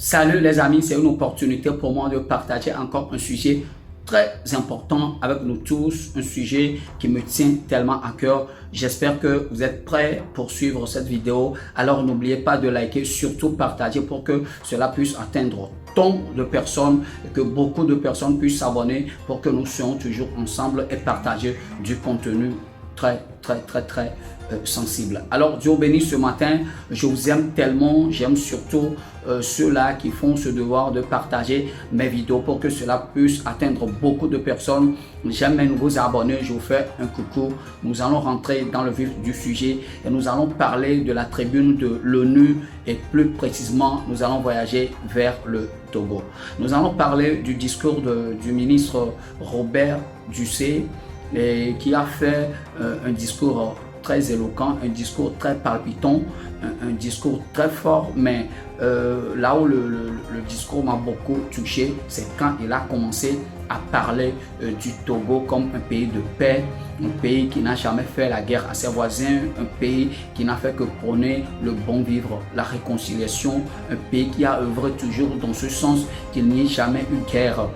Salut les amis, c'est une opportunité pour moi de partager encore un sujet très important avec nous tous, un sujet qui me tient tellement à cœur. J'espère que vous êtes prêts pour suivre cette vidéo. Alors n'oubliez pas de liker, surtout partager pour que cela puisse atteindre tant de personnes et que beaucoup de personnes puissent s'abonner pour que nous soyons toujours ensemble et partager du contenu très sensible. Alors Dieu bénit ce matin, je vous aime tellement, j'aime surtout ceux-là qui font ce devoir de partager mes vidéos pour que cela puisse atteindre beaucoup de personnes. J'aime mes nouveaux abonnés, je vous fais un coucou. Nous allons rentrer dans le vif du sujet et nous allons parler de la tribune de l'ONU et plus précisément nous allons voyager vers le Togo. Nous allons parler du discours du ministre Robert Dussé qui a fait un discours très éloquent, un discours très palpitant, un discours très fort, mais là où le discours m'a beaucoup touché, c'est quand il a commencé à parler du Togo comme un pays de paix, un pays qui n'a jamais fait la guerre à ses voisins, un pays qui n'a fait que prôner le bon vivre, la réconciliation, un pays qui a œuvré toujours dans ce sens qu'il n'y ait jamais eu guerre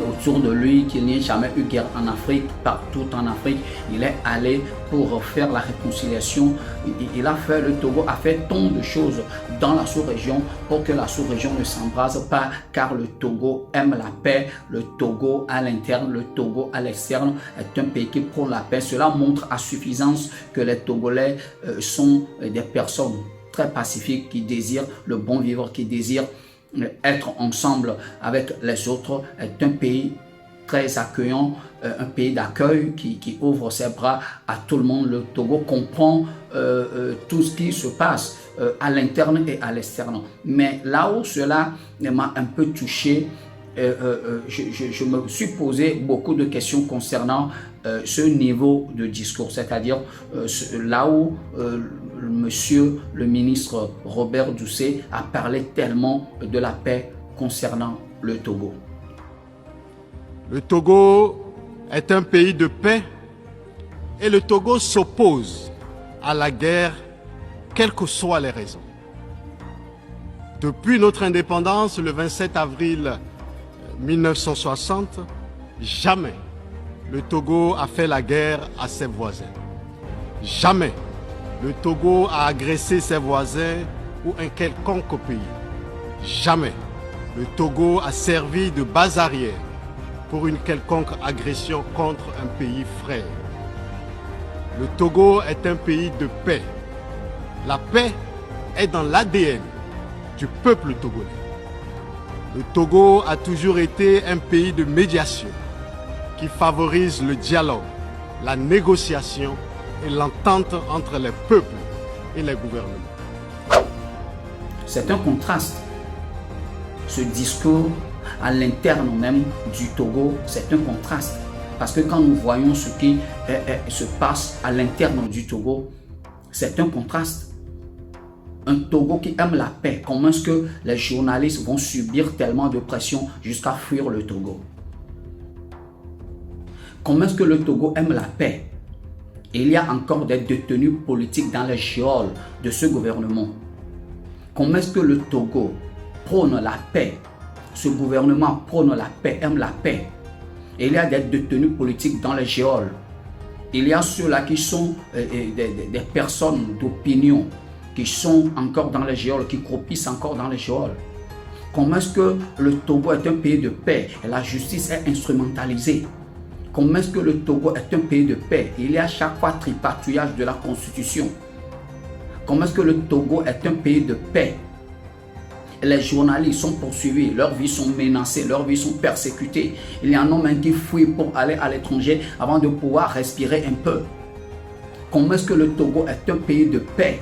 autour de lui, qu'il n'y ait jamais eu guerre en Afrique, partout en Afrique. Il est allé pour faire la réconciliation. Le Togo a fait tant de choses dans la sous-région pour que la sous-région ne s'embrase pas, car le Togo aime la paix. Le Togo à l'interne, le Togo à l'externe est un pays qui prône la paix. Cela montre à suffisance que les Togolais sont des personnes très pacifiques qui désirent le bon vivre, qui désirent être ensemble avec les autres. Est un pays très accueillant, un pays d'accueil qui ouvre ses bras à tout le monde. Le Togo comprend tout ce qui se passe à l'interne et à l'externe. Mais là où cela m'a un peu touché, je me suis posé beaucoup de questions concernant ce niveau de discours, c'est-à-dire là où monsieur le ministre Robert Dussé a parlé tellement de la paix concernant le Togo. Le Togo est un pays de paix et le Togo s'oppose à la guerre, quelles que soient les raisons. Depuis notre indépendance, le 27 avril 1960, jamais le Togo a fait la guerre à ses voisins. Jamais le Togo a agressé ses voisins ou un quelconque pays. Jamais le Togo a servi de base arrière pour une quelconque agression contre un pays frère. Le Togo est un pays de paix. La paix est dans l'ADN du peuple togolais. Le Togo a toujours été un pays de médiation qui favorise le dialogue, la négociation et l'entente entre les peuples et les gouvernements. C'est un contraste. Ce discours à l'interne même du Togo, c'est un contraste. Parce que quand nous voyons ce qui se passe à l'interne du Togo, c'est un contraste. Un Togo qui aime la paix, comment est-ce que les journalistes vont subir tellement de pression jusqu'à fuir le Togo? Comment est-ce que le Togo aime la paix? Il y a encore des détenus politiques dans les geôles de ce gouvernement. Comment est-ce que le Togo prône la paix? Ce gouvernement prône la paix, aime la paix. Il y a des détenus politiques dans les geôles. Il y a ceux-là qui sont des personnes d'opinion, qui sont encore dans les geôles, qui croupissent encore dans les geôles. Comment est-ce que le Togo est un pays de paix et la justice est instrumentalisée? Comment est-ce que le Togo est un pays de paix? Il y a chaque fois tripatouillage de la Constitution. Comment est-ce que le Togo est un pays de paix? Les journalistes sont poursuivis, leurs vies sont menacées, leurs vies sont persécutées. Il y en a même qui fuient pour aller à l'étranger avant de pouvoir respirer un peu. Comment est-ce que le Togo est un pays de paix?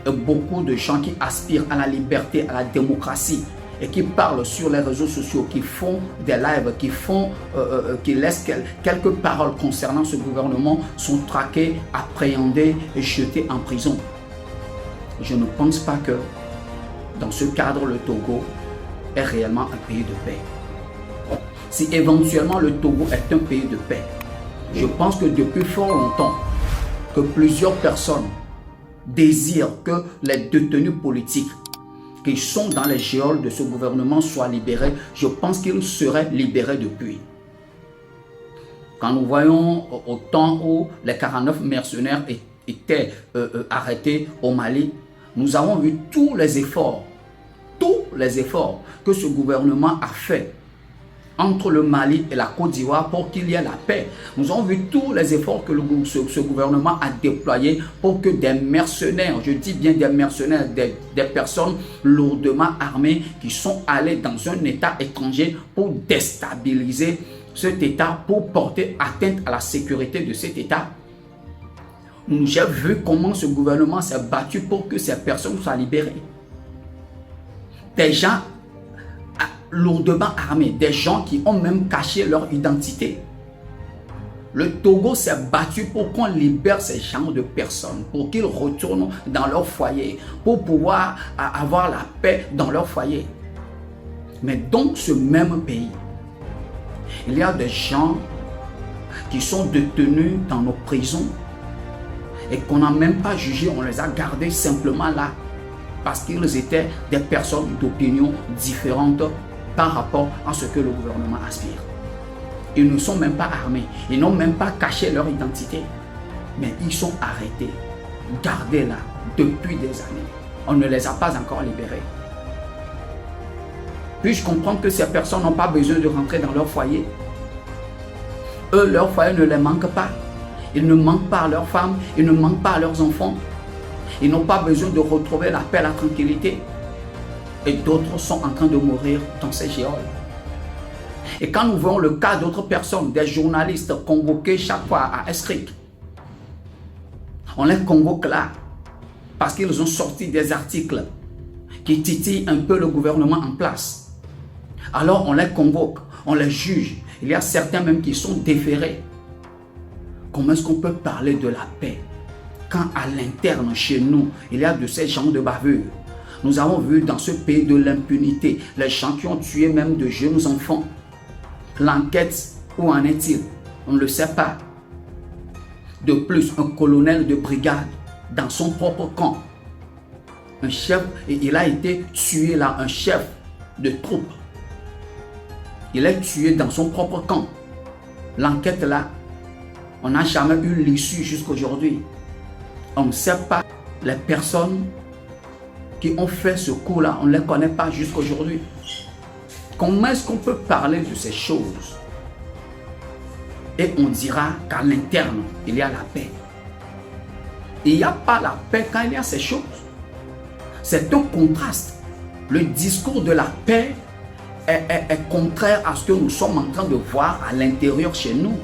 Beaucoup de gens qui aspirent à la liberté, à la démocratie et qui parlent sur les réseaux sociaux, qui font des lives, qui laissent quelques paroles concernant ce gouvernement sont traqués, appréhendés et jetés en prison. Je ne pense pas que dans ce cadre, le Togo est réellement un pays de paix. Si éventuellement le Togo est un pays de paix, je pense que depuis fort longtemps, que plusieurs personnes désirent que les détenus politiques qui sont dans les geôles de ce gouvernement soient libérés, je pense qu'ils seraient libérés depuis. Quand nous voyons au temps où les 49 mercenaires étaient arrêtés au Mali, nous avons vu tous les efforts que ce gouvernement a fait entre le Mali et la Côte d'Ivoire pour qu'il y ait la paix. Nous avons vu tous les efforts que ce gouvernement a déployés pour que des mercenaires, je dis bien des mercenaires, des personnes lourdement armées qui sont allées dans un État étranger pour déstabiliser cet État, pour porter atteinte à la sécurité de cet État. J'ai vu comment ce gouvernement s'est battu pour que ces personnes soient libérées. Des gens lourdement armés, des gens qui ont même caché leur identité. Le Togo s'est battu pour qu'on libère ces gens de personnes, pour qu'ils retournent dans leur foyer, pour pouvoir avoir la paix dans leur foyer. Mais dans ce même pays, il y a des gens qui sont détenus dans nos prisons et qu'on n'a même pas jugé, on les a gardés simplement là parce qu'ils étaient des personnes d'opinion différentes par rapport à ce que le gouvernement aspire. Ils ne sont même pas armés, ils n'ont même pas caché leur identité, mais ils sont arrêtés, gardés là depuis des années. On ne les a pas encore libérés. Puis-je comprendre que ces personnes n'ont pas besoin de rentrer dans leur foyer? Eux, leur foyer ne les manque pas. Ils ne manquent pas à leurs femmes, ils ne manquent pas à leurs enfants. Ils n'ont pas besoin de retrouver la paix, la tranquillité. Et d'autres sont en train de mourir dans ces geôles. Et quand nous voyons le cas d'autres personnes, des journalistes convoqués chaque fois à Escric, on les convoque là parce qu'ils ont sorti des articles qui titillent un peu le gouvernement en place. Alors on les convoque, on les juge. Il y a certains même qui sont déférés. Comment est-ce qu'on peut parler de la paix quand à l'interne, chez nous, il y a de ces gens de bavure? Nous avons vu dans ce pays de l'impunité, les gens qui ont tué même de jeunes enfants. L'enquête, où en est-il? On ne le sait pas. De plus, un colonel de brigade dans son propre camp, un chef, il a été tué là, un chef de troupe. Il est tué dans son propre camp. L'enquête là, on n'a jamais eu l'issue jusqu'aujourd'hui. On ne sait pas les personnes qui ont fait ce coup-là, on ne les connaît pas jusqu'aujourd'hui. Comment est-ce qu'on peut parler de ces choses et on dira qu'à l'interne, il y a la paix? Il n'y a pas la paix quand il y a ces choses. C'est un contraste. Le discours de la paix est contraire à ce que nous sommes en train de voir à l'intérieur chez nous.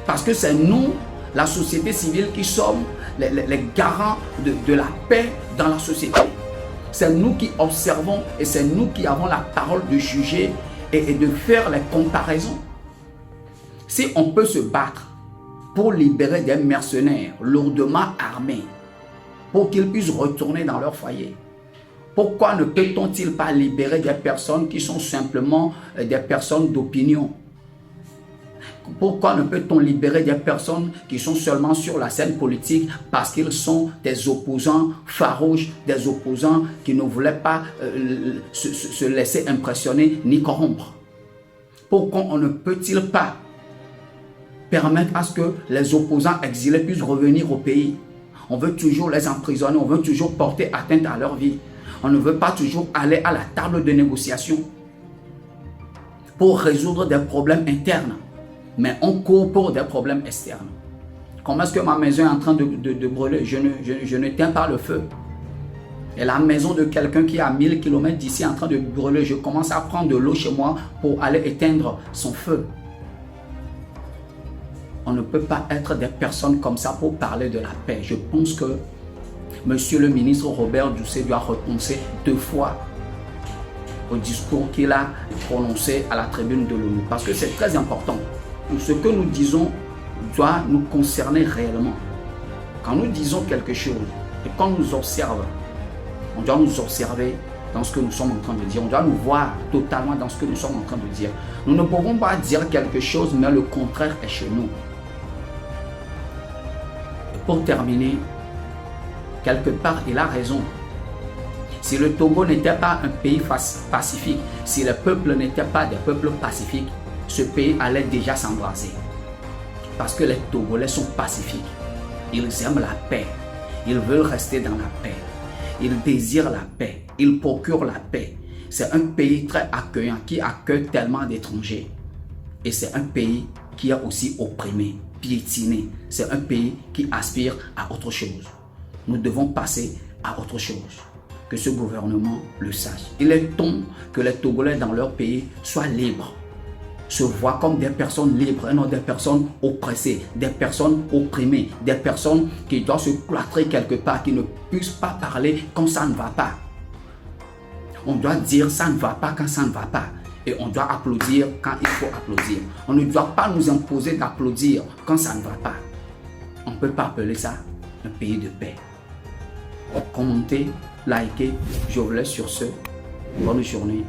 Parce que c'est nous, la société civile, qui sommes les garants de la paix dans la société. C'est nous qui observons et c'est nous qui avons la parole de juger et de faire les comparaisons. Si on peut se battre pour libérer des mercenaires lourdement armés, pour qu'ils puissent retourner dans leur foyer, pourquoi ne peut-on-il pas libérer des personnes qui sont simplement des personnes d'opinion? Pourquoi ne peut-on libérer des personnes qui sont seulement sur la scène politique parce qu'ils sont des opposants farouches, des opposants qui ne voulaient pas se laisser impressionner ni corrompre? Pourquoi on ne peut-il pas permettre à ce que les opposants exilés puissent revenir au pays? On veut toujours les emprisonner, on veut toujours porter atteinte à leur vie. On ne veut pas toujours aller à la table de négociation pour résoudre des problèmes internes. Mais on court pour des problèmes externes. Comment est-ce que ma maison est en train de brûler? Je ne tiens pas le feu. Et la maison de quelqu'un qui est à 1000 km d'ici est en train de brûler. Je commence à prendre de l'eau chez moi pour aller éteindre son feu. On ne peut pas être des personnes comme ça pour parler de la paix. Je pense que Monsieur le ministre Robert Doucet doit repenser 2 fois au discours qu'il a prononcé à la tribune de l'ONU. Parce que c'est très important. Ce que nous disons doit nous concerner réellement. Quand nous disons quelque chose et quand nous observons, on doit nous observer dans ce que nous sommes en train de dire. On doit nous voir totalement dans ce que nous sommes en train de dire. Nous ne pouvons pas dire quelque chose, mais le contraire est chez nous. Et pour terminer, quelque part, il a raison. Si le Togo n'était pas un pays pacifique, si les peuples n'étaient pas des peuples pacifiques, ce pays allait déjà s'embraser. Parce que les Togolais sont pacifiques. Ils aiment la paix. Ils veulent rester dans la paix. Ils désirent la paix. Ils procurent la paix. C'est un pays très accueillant qui accueille tellement d'étrangers. Et c'est un pays qui est aussi opprimé, piétiné. C'est un pays qui aspire à autre chose. Nous devons passer à autre chose. Que ce gouvernement le sache. Il est temps que les Togolais dans leur pays soient libres. Se voient comme des personnes libres et non des personnes oppressées, des personnes opprimées, des personnes qui doivent se cloîtrer quelque part, qui ne puissent pas parler quand ça ne va pas. On doit dire ça ne va pas quand ça ne va pas. Et on doit applaudir quand il faut applaudir. On ne doit pas nous imposer d'applaudir quand ça ne va pas. On ne peut pas appeler ça un pays de paix. Commentez, likez, je vous laisse sur ce. Bonne journée.